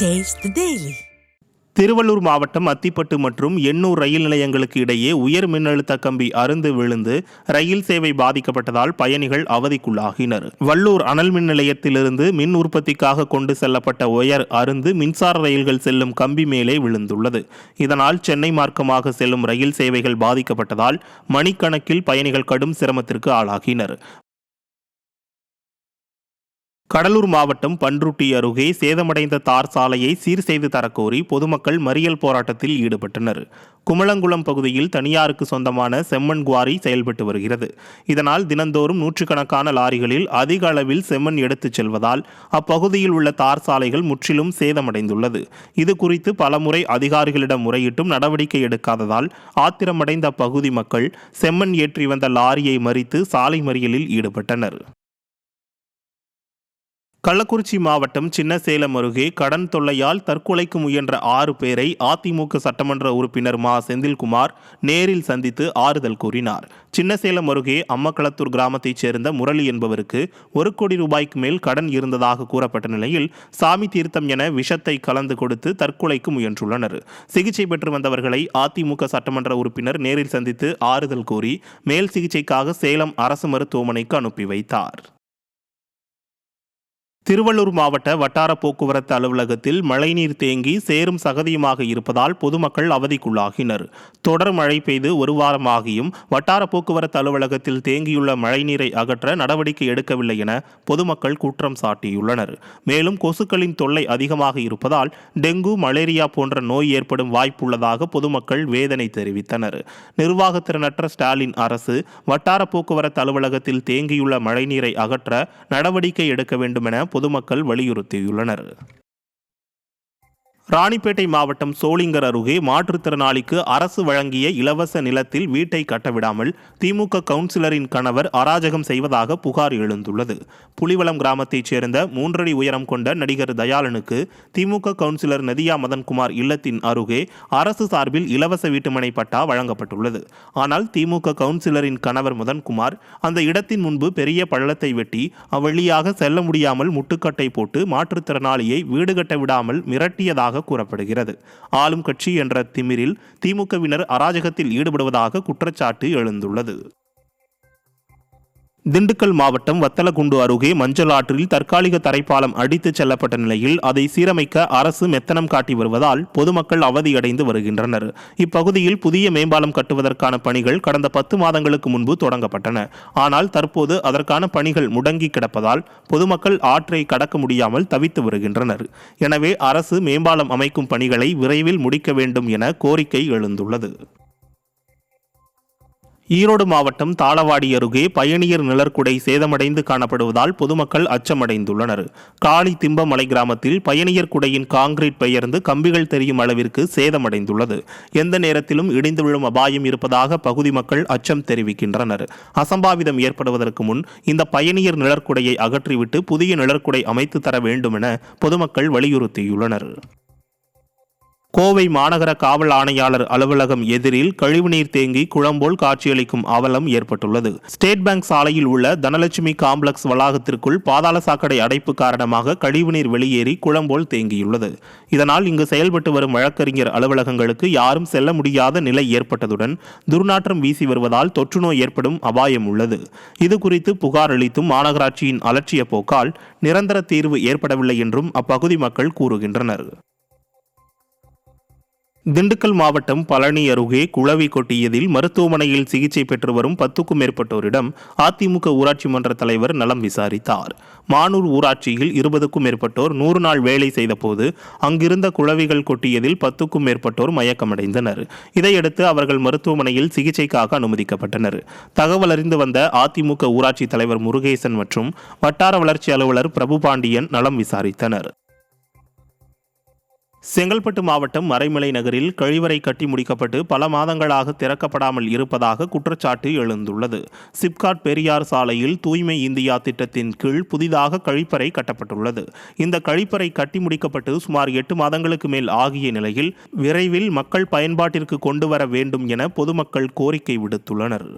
Taste the Daily. Tiruvallur மாவட்டம் அத்திப்பட்டு மற்றும் எண்ணூர் ரயில் நிலையங்களுக்கு இடையே உயர் மின்னழுத்த கம்பி அறுந்து விழுந்து ரயில் சேவை பாதிக்கப்பட்டதால் பயணிகள் அவதிக்குள்ளாகினர். வள்ளூர் அனல் மின் நிலையத்திலிருந்து மின் உற்பத்திக்காக கொண்டு செல்லப்பட்ட ஒயர் அறுந்து மின்சார ரயில்கள் செல்லும் கம்பி மேலே விழுந்துள்ளது. இதனால் சென்னை மார்க்கமாக செல்லும் ரயில் சேவைகள் பாதிக்கப்பட்டதால் மணிக்கணக்கில் பயணிகள் கடும் சிரமத்திற்கு ஆளாகினர். கடலூர் மாவட்டம் பன்ருட்டி அருகே சேதமடைந்த தார் சாலையை சீர் செய்து தரக்கோரி பொதுமக்கள் மறியல் போராட்டத்தில் ஈடுபட்டனர். குமளங்குளம் பகுதியில் தனியாருக்கு சொந்தமான செம்மண் குவாரி செயல்பட்டு வருகிறது. இதனால் தினந்தோறும் நூற்றுக்கணக்கான லாரிகளில் அதிக அளவில் செம்மண் எடுத்துச் செல்வதால் அப்பகுதியில் உள்ள தார் சாலைகள் முற்றிலும் சேதமடைந்துள்ளது. இது குறித்து பலமுறை அதிகாரிகளிடம் முறையிட்டும் நடவடிக்கை எடுக்காததால் ஆத்திரமடைந்த அப்பகுதி மக்கள் செம்மண் ஏற்றி வந்த லாரியை மறித்து சாலை மறியலில் ஈடுபட்டனர். கள்ளக்குறிச்சி மாவட்டம் சின்னசேலம் அருகே கடன் தொல்லையால் தற்கொலைக்கு முயன்ற 6 பேரை அதிமுக சட்டமன்ற உறுப்பினர் மா. செந்தில்குமார் நேரில் சந்தித்து ஆறுதல் கூறினார். சின்னசேலம் அருகே அம்மக்களத்தூர் கிராமத்தைச் சேர்ந்த முரளி என்பவருக்கு 1 கோடி ரூபாய்க்கு மேல் கடன் இருந்ததாக கூறப்பட்ட நிலையில் சாமி தீர்த்தம் என விஷத்தை கலந்து கொடுத்து தற்கொலைக்கு முயன்றுள்ளனர். சிகிச்சை பெற்று வந்தவர்களை அதிமுக சட்டமன்ற உறுப்பினர் நேரில் சந்தித்து ஆறுதல் கூறி மேல் சிகிச்சைக்காக சேலம் அரசு மருத்துவமனைக்கு அனுப்பி வைத்தார். திருவள்ளூர் மாவட்ட வட்டார போக்குவரத்து அலுவலகத்தில் மழைநீர் தேங்கி சேரும் சகதியுமாக இருப்பதால் பொதுமக்கள் அவதிக்குள்ளாகினர். தொடர் மழை பெய்து 1 வாரமாகியும் வட்டார போக்குவரத்து அலுவலகத்தில் தேங்கியுள்ள மழைநீரை அகற்ற நடவடிக்கை எடுக்கவில்லை என பொதுமக்கள் குற்றம் சாட்டியுள்ளனர். மேலும் கொசுக்களின் தொல்லை அதிகமாக இருப்பதால் டெங்கு, மலேரியா போன்ற நோய் ஏற்படும் வாய்ப்புள்ளதாக பொதுமக்கள் வேதனை தெரிவித்தனர். நிர்வாகத்திறனற்ற ஸ்டாலின் அரசு வட்டார போக்குவரத்து அலுவலகத்தில் தேங்கியுள்ள மழைநீரை அகற்ற நடவடிக்கை எடுக்க வேண்டும் என பொதுமக்கள் வலியுறுத்தியுள்ளனர். ராணிப்பேட்டை மாவட்டம் சோளிங்கர் அருகே மாற்றுத்திறனாளிக்கு அரசு வழங்கிய இலவச நிலத்தில் வீட்டை கட்டவிடாமல் திமுக கவுன்சிலரின் கணவர் அராஜகம் செய்வதாக புகார் எழுந்துள்ளது. புலிவலம் கிராமத்தைச் சேர்ந்த 3 அடி உயரம் கொண்ட நடிகர் தயாளனுக்கு திமுக கவுன்சிலர் நதியா மதன்குமார் இல்லத்தின் அருகே அரசு சார்பில் இலவச வீட்டுமனை பட்டா வழங்கப்பட்டுள்ளது. ஆனால் திமுக கவுன்சிலரின் கணவர் மதன்குமார் அந்த இடத்தின் முன்பு பெரிய பள்ளத்தை வெட்டி அவ்வழியாக செல்ல முடியாமல் முட்டுக்கட்டை போட்டு மாற்றுத்திறனாளியை வீடு கட்ட விடாமல் மிரட்டியதாக கூறப்படுகிறது. ஆளும் கட்சி என்ற திமிரில் திமுகவினர் அராஜகத்தில் ஈடுபடுவதாக குற்றச்சாட்டு எழுந்துள்ளது. திண்டுக்கல் மாவட்டம் வத்தலகுண்டு அருகே மஞ்சள் ஆற்றில் தற்காலிக தரைப்பாலம் அடித்துச் செல்லப்பட்ட நிலையில் அதை சீரமைக்க அரசு மெத்தனம் காட்டி வருவதால் பொதுமக்கள் அவதியடைந்து வருகின்றனர். இப்பகுதியில் புதிய மேம்பாலம் கட்டுவதற்கான பணிகள் கடந்த 10 மாதங்களுக்கு முன்பு தொடங்கப்பட்டன. ஆனால் தற்போது அதற்கான பணிகள் முடங்கி கிடப்பதால் பொதுமக்கள் ஆற்றை கடக்க முடியாமல் தவித்து வருகின்றனர். எனவே அரசு மேம்பாலம் அமைக்கும் பணிகளை விரைவில் முடிக்க வேண்டும் என கோரிக்கை எழுந்துள்ளது. ஈரோடு மாவட்டம் தாளவாடி அருகே பயணியர் நிழற்குடை சேதமடைந்து காணப்படுவதால் பொதுமக்கள் அச்சமடைந்துள்ளனர். காளி திம்பமலை கிராமத்தில் பயணியர் குடையின் காங்கிரீட் பெயர்ந்து கம்பிகள் தெரியும் அளவிற்கு சேதமடைந்துள்ளது. எந்த நேரத்திலும் இடிந்து விழும் அபாயம் இருப்பதாக பகுதி மக்கள் அச்சம் தெரிவிக்கின்றனர். அசம்பாவிதம் ஏற்படுவதற்கு முன் இந்த பயணியர் நிழற்குடையை அகற்றிவிட்டு புதிய நிழற்குடை அமைத்து தர வேண்டும் என பொதுமக்கள் வலியுறுத்தியுள்ளனர். கோவை மாநகர காவல் ஆணையாளர் அலுவலகம் எதிரில் கழிவுநீர் தேங்கி குளம்போல் காட்சியளிக்கும் அவலம் ஏற்பட்டுள்ளது. ஸ்டேட் பேங்க் சாலையில் உள்ள தனலட்சுமி காம்ப்ளெக்ஸ் வளாகத்திற்குள் பாதாள சாக்கடை அடைப்பு காரணமாக கழிவுநீர் வெளியேறி குளம்போல் தேங்கியுள்ளது. இதனால் இங்கு செயல்பட்டு வரும் வழக்கறிஞர் அலுவலகங்களுக்கு யாரும் செல்ல முடியாத நிலை ஏற்பட்டதுடன் துர்நாற்றம் வீசி வருவதால் தொற்றுநோய் ஏற்படும் அபாயம் உள்ளது. இதுகுறித்து புகார் அளித்தும் மாநகராட்சியின் அலட்சிய போக்கால் நிரந்தர தீர்வு ஏற்படவில்லை என்றும் அப்பகுதி மக்கள் கூறுகின்றனர். திண்டுக்கல் மாவட்டம் பழனி அருகே குளவி கொட்டியதில் மருத்துவமனையில் சிகிச்சை பெற்று வரும் 10க்கும் மேற்பட்டோரிடம் அதிமுக ஊராட்சி மன்ற தலைவர் நலம் விசாரித்தார். மானூர் ஊராட்சியில் 20க்கும் மேற்பட்டோர் 100 நாள் வேலை செய்தபோது அங்கிருந்த குளவிகள் கொட்டியதில் 10க்கும் மேற்பட்டோர் மயக்கமடைந்தனர். இதையடுத்து அவர்கள் மருத்துவமனையில் சிகிச்சைக்காக அனுமதிக்கப்பட்டனர். தகவல் அறிந்து வந்த அதிமுக ஊராட்சி தலைவர் முருகேசன் மற்றும் வட்டார வளர்ச்சி அலுவலர் பிரபுபாண்டியன் நலம் விசாரித்தனர். செங்கல்பட்டு மாவட்டம் மறைமலை நகரில் கழிவறை கட்டி முடிக்கப்பட்டு பல மாதங்களாக திறக்கப்படாமல் இருப்பதாக குற்றச்சாட்டு எழுந்துள்ளது. சிப்காட் பெரியார் சாலையில் தூய்மை இந்தியா திட்டத்தின் கீழ் புதிதாக கழிப்பறை கட்டப்பட்டுள்ளது. இந்த கழிப்பறை கட்டி முடிக்கப்பட்டு சுமார் 8 மாதங்களுக்கு மேல் ஆகிய நிலையில் விரைவில் மக்கள் பயன்பாட்டிற்கு கொண்டு வர வேண்டும் என பொதுமக்கள் கோரிக்கை விடுத்துள்ளனர்.